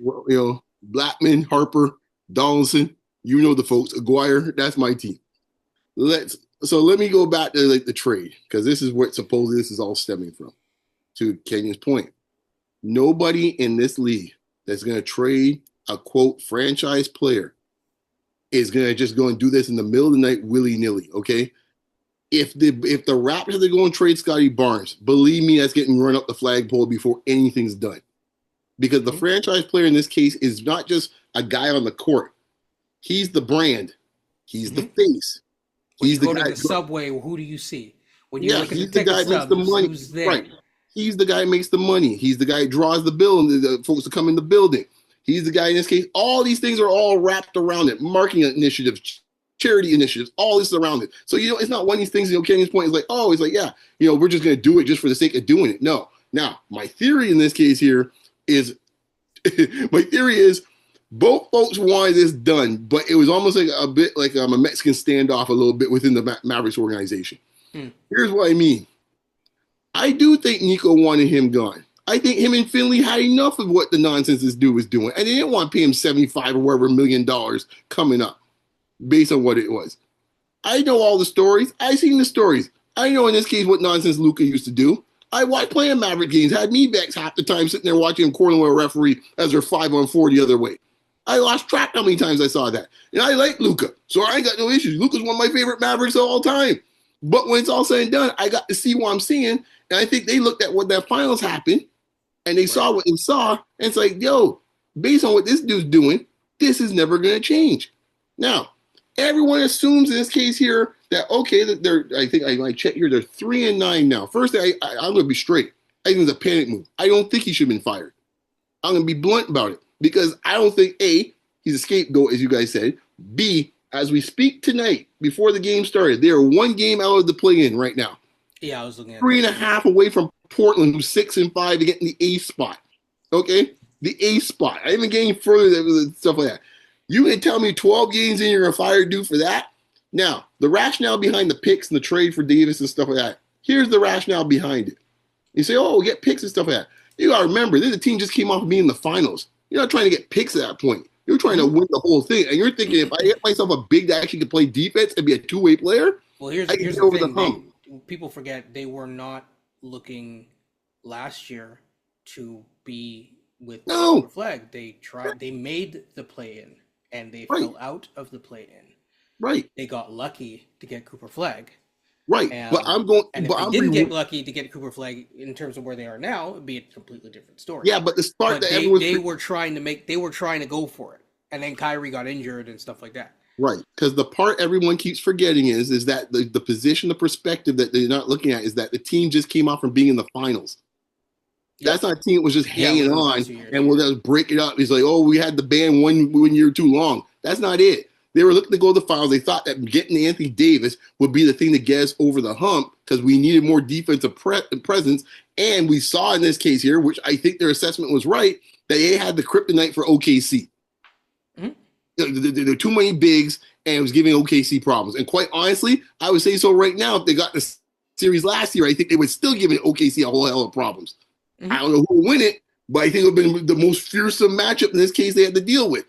Well, Blackman, Harper, Donaldson, the folks. Aguirre, that's my team. So let me go back to the trade, because this is what supposedly this is all stemming from. To Kenyon's point, nobody in this league that's going to trade a quote franchise player is going to just go and do this in the middle of the night willy nilly. Okay, if the Raptors are going to trade Scottie Barnes, believe me, that's getting run up the flagpole before anything's done, because the franchise player in this case is not just a guy on the court. He's the brand. He's the face. When you go to the subway, who do you see? When you look at he's the guy that makes the money. Who's there? Right. He's the guy who makes the money. He's the guy who draws the bill and the folks that come in the building. He's the guy in this case. All these things are all wrapped around it. Marketing initiatives, charity initiatives, all this around it. So, it's not one of these things, Kenny's point is like, oh, it's like, yeah, we're just going to do it just for the sake of doing it. No. Now, my theory in this case here is, my theory is both folks wanted this done, but it was almost like a bit like a Mexican standoff a little bit within the Mavericks organization. Here's what I mean. I do think Nico wanted him gone. I think him and Finley had enough of what the nonsense this dude was doing, and they didn't want to pay him $75 or whatever $1 million coming up based on what it was. I know all the stories. I seen the stories. I know in this case what nonsense Luka used to do. I watched playing Maverick games, had me backs half the time sitting there watching him corner with a referee as they're 5-on-4 the other way. I lost track how many times I saw that. And I like Luka, so I ain't got no issues. Luka's one of my favorite Mavericks of all time. But when it's all said and done, I got to see what I'm seeing. And I think they looked at what that finals happened, and they saw what they saw. And it's like, yo, based on what this dude's doing, this is never going to change. Now, everyone assumes in this case here that, okay, that I think I check here, they're 3-9 now. First, I'm going to be straight. I think it's a panic move. I don't think he should have been fired. I'm going to be blunt about it because I don't think, A, he's a scapegoat, as you guys said. B, as we speak tonight, before the game started, they are one game out of the play-in right now. Yeah, I was looking at 3.5 away from Portland, who's 6-5 to get in the A spot. Okay? The A spot. I even getting further than stuff like that. You can tell me 12 games in, you're going to fire a dude for that? Now, the rationale behind the picks and the trade for Davis and stuff like that, here's the rationale behind it. You say, oh, get picks and stuff like that. You got to remember, this team just came off of being in the finals. You're not trying to get picks at that point. You're trying to win the whole thing. And you're thinking, if I get myself a big that actually can play defense and be a two-way player, well, here's I can get over the hump. People forget they were not looking last year to be with the flag. They made the play-in, and they fell out of the play-in. Right. They got lucky to get Cooper Flag. Right. And, but if they didn't get lucky to get Cooper Flag in terms of where they are now, it'd be a completely different story. Yeah, but the start but they were trying to go for it. And then Kyrie got injured and stuff like that. Right. Because the part everyone keeps forgetting is that the position, the perspective that they're not looking at is that the team just came off from being in the finals. Yep. That's not a team that was just hanging on and we'll just break it up. It's like, oh, we had the band one year too long. That's not it. They were looking to go to the finals. They thought that getting Anthony Davis would be the thing to get us over the hump because we needed more defensive presence. And we saw in this case here, which I think their assessment was right, that they had the kryptonite for OKC. Mm-hmm. There are too many bigs, and it was giving OKC problems. And quite honestly, I would say so right now. If they got the series last year, I think they would still give OKC a whole hell of problems. Mm-hmm. I don't know who would win it, but I think it would have been the most fearsome matchup in this case they had to deal with.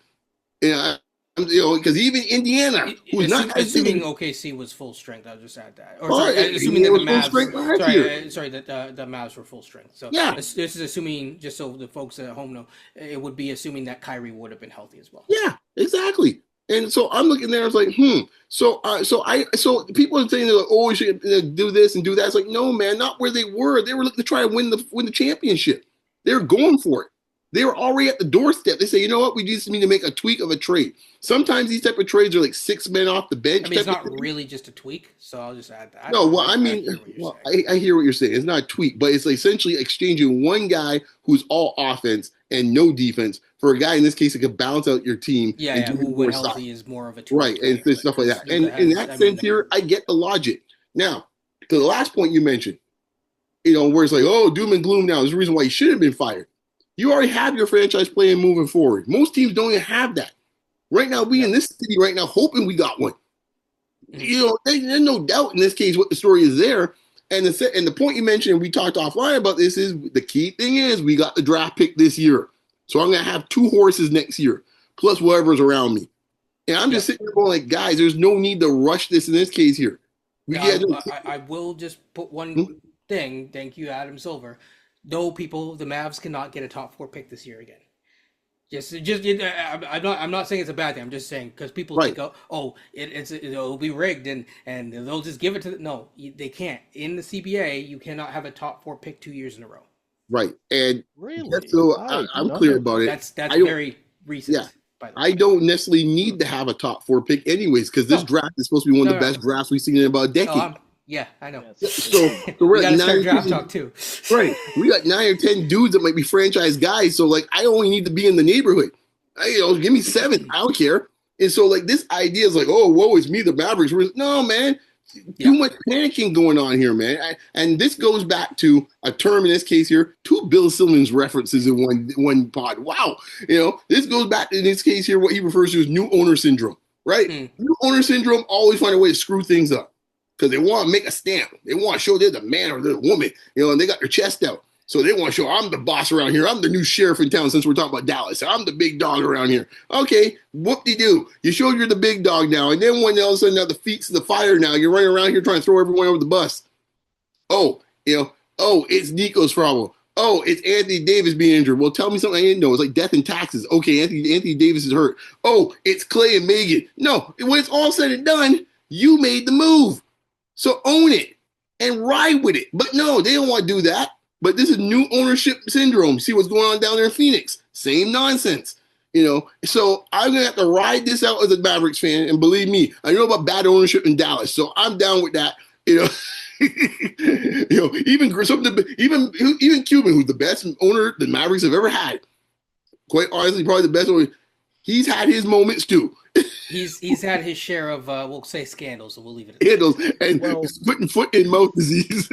Because even Indiana, who's not assuming OKC was full strength, I'll just add that. Or assuming that the Mavs, the Mavs were full strength. So yeah, this is assuming, just so the folks at home know, it would be assuming that Kyrie would have been healthy as well. Yeah, exactly. And so I'm looking there, I was like, So people are saying, oh, we should do this and do that. It's like, no, man, not where they were. They were looking to try to win the championship. They were going for it. They were already at the doorstep. They say, you know what? We just need to make a tweak of a trade. Sometimes these type of trades are like 6 men off the bench. I mean, it's not really just a tweak, so I'll just add that. No, well, I hear what you're saying. It's not a tweak, but it's like essentially exchanging one guy who's all offense and no defense for a guy in this case that could balance out your team. Yeah, who when healthy is more of a tweak. Right, and stuff like that. And in that sense here, I get the logic. Now, to the last point you mentioned, where it's like, oh, doom and gloom now. There's a reason why he should have been fired. You already have your franchise plan moving forward. Most teams don't even have that. Right now, we in this city right now hoping we got one. There's no doubt in this case what the story is there. And the point you mentioned, we talked offline about this, is the key thing is we got the draft pick this year. So I'm going to have 2 horses next year, plus whatever's around me. And I'm just sitting there going like, guys, there's no need to rush this in this case here. I will just put one thing. Thank you, Adam Silver. No, people, the Mavs cannot get a top 4 pick this year again. I'm not saying it's a bad thing. I'm just saying because people think, it'll be rigged and they'll just give it to no, they can't. In the CBA, you cannot have a top 4 pick 2 years in a row. Right, and really, so I'm clear about it. That's very recent. Yeah. I don't necessarily need to have a top 4 pick anyways because this draft is supposed to be one of the best drafts we've seen in about a decade. Yeah, I know. So we're at 9 draft talk too. Right. We got 9 or 10 dudes that might be franchise guys. So like I only need to be in the neighborhood. Give me 7. I don't care. And so, like, this idea is like, oh, whoa, it's me, the Mavericks. No, man, too much panicking going on here, man. And this goes back to a term in this case here, 2 Bill Simmons references in one pod. Wow. This goes back to, in this case here, what he refers to as new owner syndrome, right? New owner syndrome always find a way to screw things up because they want to make a stamp. They want to show they're the man or they're the woman, and they got their chest out. So they want to show I'm the boss around here. I'm the new sheriff in town since we're talking about Dallas. I'm the big dog around here. Okay, whoop-de-doo. You showed you're the big dog now. And then when all of a sudden now the feet's the fire now, you're running around here trying to throw everyone over the bus. Oh, it's Nico's problem. Oh, it's Anthony Davis being injured. Well, tell me something I didn't know. It's like death and taxes. Okay, Anthony Davis is hurt. Oh, it's Clay and Megan. No, when it's all said and done, you made the move. So own it and ride with it. But no, they don't want to do that. But this is new ownership syndrome. See what's going on down there in Phoenix. Same nonsense. So I'm going to have to ride this out as a Mavericks fan. And believe me, I know about bad ownership in Dallas. So I'm down with that. Even Cuban, who's the best owner the Mavericks have ever had. Quite honestly, probably the best owner. He's had his moments too. He's had his share of we'll say scandals, so we'll leave it at scandals and putting foot in mouth disease.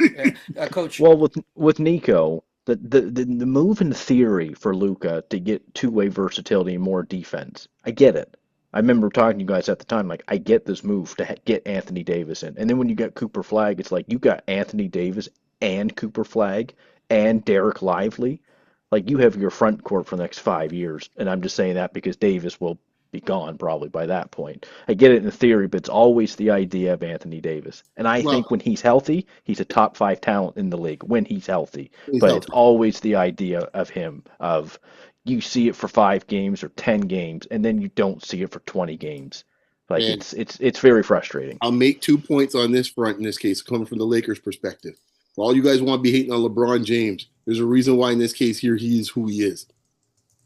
Coach. Well, with Nico, the move in theory for Luka to get two-way versatility and more defense, I get it. I remember talking to you guys at the time, like, I get this move to get Anthony Davis in. And then when you got Cooper Flagg, it's like you got Anthony Davis and Cooper Flagg and Derek Lively. Like, you have your front court for the next 5 years. And I'm just saying that because Davis will be gone probably by that point. I get it in theory, but it's always the idea of Anthony Davis. And I think when he's healthy, he's a top 5 talent in the league when he's healthy. It's always the idea of him of you see it for 5 games or 10 games, and then you don't see it for 20 games. Like, it's very frustrating. I'll make 2 points on this front in this case, coming from the Lakers' perspective. For all you guys want to be hating on LeBron James, there's a reason why in this case here he is who he is.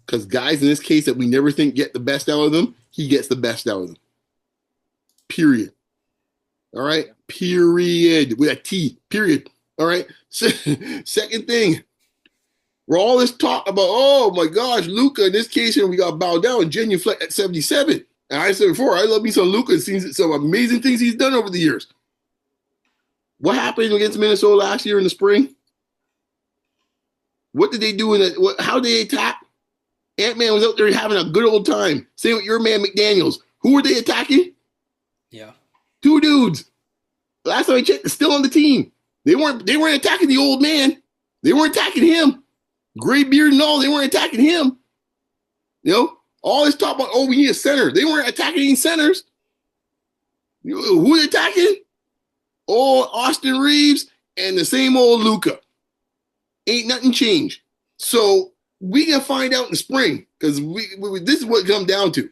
Because guys in this case that we never think get the best out of them, he gets the best out of them. Period. All right? Period. With a T. Period. All right? Second thing. We're all this talk about, oh my gosh, Luka, in this case here, we got to bow down and genuflect at 77. And I said before, I love me some Luka and seen some amazing things he's done over the years. What happened against Minnesota last year in the spring? What did they do in that? How did they attack? Ant-Man was out there having a good old time. Same with your man McDaniels. Who were they attacking? Yeah. 2 dudes. Last time I checked, they're still on the team. They weren't attacking the old man. They weren't attacking him. Gray beard and all, they weren't attacking him. All this talk about, we need a center. They weren't attacking any centers. Who are they attacking? Old Austin Reeves and the same old Luka. Ain't nothing changed. So we can find out in the spring because this is what it comes down to.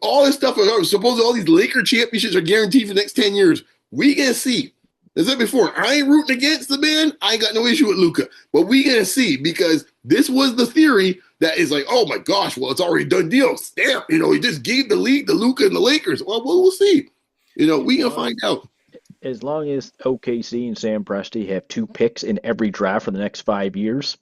All this stuff, supposedly all these Laker championships are guaranteed for the next 10 years. We gonna see. As I said before, I ain't rooting against the man. I ain't got no issue with Luka. But we gonna see because this was the theory that is like, oh my gosh, well, it's already done deal. Stamp. He just gave the league to Luka and the Lakers. Well, we'll see. We gonna find out. As long as OKC and Sam Presti have 2 picks in every draft for the next 5 years,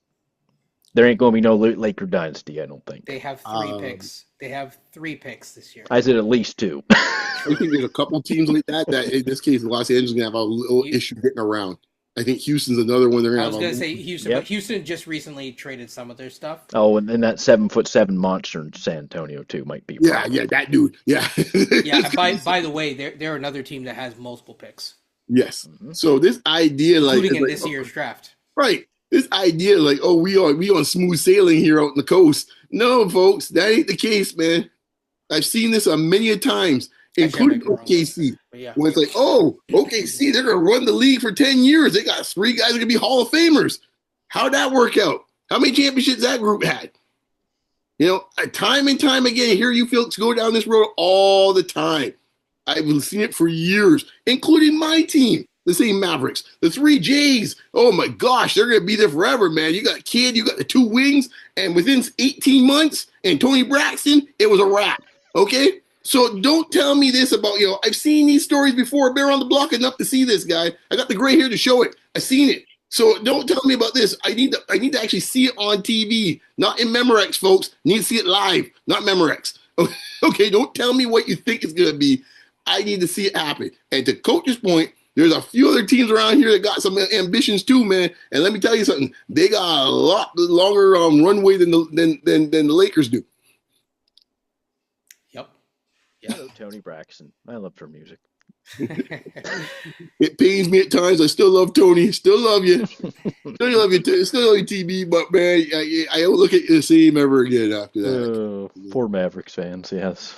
there ain't going to be no Laker dynasty, I don't think. They have 3 picks. They have 3 picks this year. I said at least 2. I think there's a couple teams like that in this case, Los Angeles is going to have a little issue getting around. I think Houston's another one. I was going to say Houston, but Houston just recently traded some of their stuff. Oh, and then that 7'7" monster in San Antonio too might be. Yeah, that dude. Yeah. Yeah. By the way, they're another team that has multiple picks. Yes. Mm-hmm. So this idea, including in this year's draft, right? This idea, like, we on smooth sailing here out on the coast. No, folks, that ain't the case, man. I've seen this many a times, including OKC. When it's like, OKC, they're going to run the league for 10 years. They got 3 guys that are going to be Hall of Famers. How'd that work out? How many championships that group had? Time and time again, I hear you folks go down this road all the time. I've seen it for years, including my team, the same Mavericks, the 3 J's. Oh my gosh, they're going to be there forever, man. You got Kidd, you got the 2 wings, and within 18 months, and Tony Braxton, it was a wrap. Okay? So don't tell me this about, I've seen these stories before. I've been around the block enough to see this, guy. I got the gray hair to show it. I've seen it. So don't tell me about this. I need to actually see it on TV, not in Memorex, folks. Need to see it live, not Memorex. Okay, don't tell me what you think it's gonna be. I need to see it happen. And to Coach's point, there's a few other teams around here that got some ambitions too, man. And let me tell you something, they got a lot longer runway than the Lakers do. Yep. Hello, Tony Braxton. I loved her music. It pains me at times. I still love Tony. Still love you. Still love you. Still love you, TB. But man, I don't look at you the same ever again after that. Poor Mavericks fans. Yes.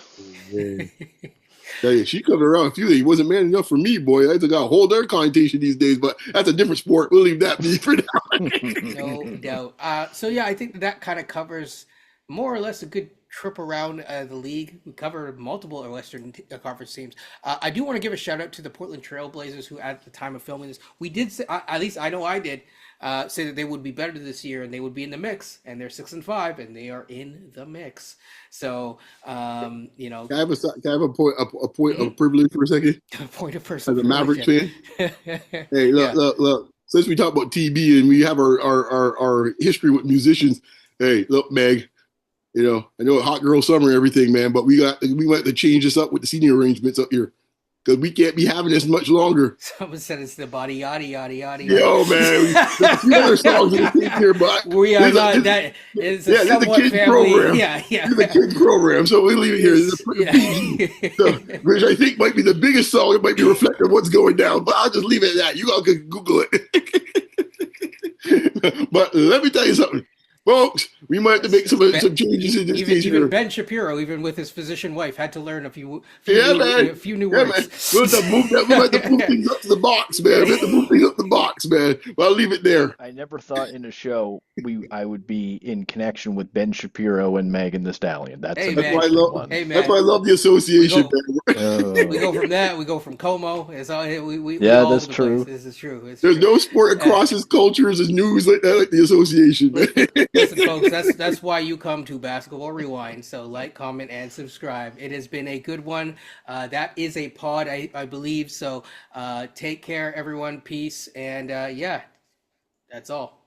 Tell you, she coming around a few days. He wasn't man enough for me, boy. That's got a whole other connotation these days. But that's a different sport. We'll leave that be for now. No doubt. So yeah, I think that kind of covers more or less a good trip around the league. We covered multiple Western Conference teams. I do want to give a shout out to the Portland Trail Blazers, who at the time of filming this, we did say, at least I know I did, say that they would be better this year and they would be in the mix. And they're 6-5, and they are in the mix. So you know, Can I have a point of privilege for a second? a point of personal As a Mavericks privilege, fan. yeah. Hey, look. Since we talk about TB and we have our history with musicians, hey, look, Meg. You know, I know hot girl summer and everything, man, but we want to change this up with the seating arrangements up here because we can't be having this much longer. Someone said it's the body yada yada yada. Yo, man, there's a few other songs in the kids here, but we are not that. It's a somewhat kids family program. Yeah. It's a kids program, so we leave it here. So, which I think might be the biggest song. It might be reflective of what's going down, but I'll just leave it at that. You all can Google it. But let me tell you something. Folks, we might have to make some changes in this case even here. Ben Shapiro, even with his physician wife, had to learn a few new Yeah, words. man. We'll have to move things up to the box, man. We have to move things up the box, man. But I'll leave it there. I never thought in a show I would be in connection with Ben Shapiro and Megan Thee Stallion. That's why I love. one. Hey, man. That's why I love the association, We man. go from that. We go from Como. It's all, we Yeah, all that's over the true. place. This is true. It's There's true. no sport across his cultures and news like that, like the association, man. Listen, folks, that's why you come to Basketball Rewind. So like, comment, and subscribe. It has been a good one. That is a pod, I believe. So take care, everyone. Peace. And yeah, that's all.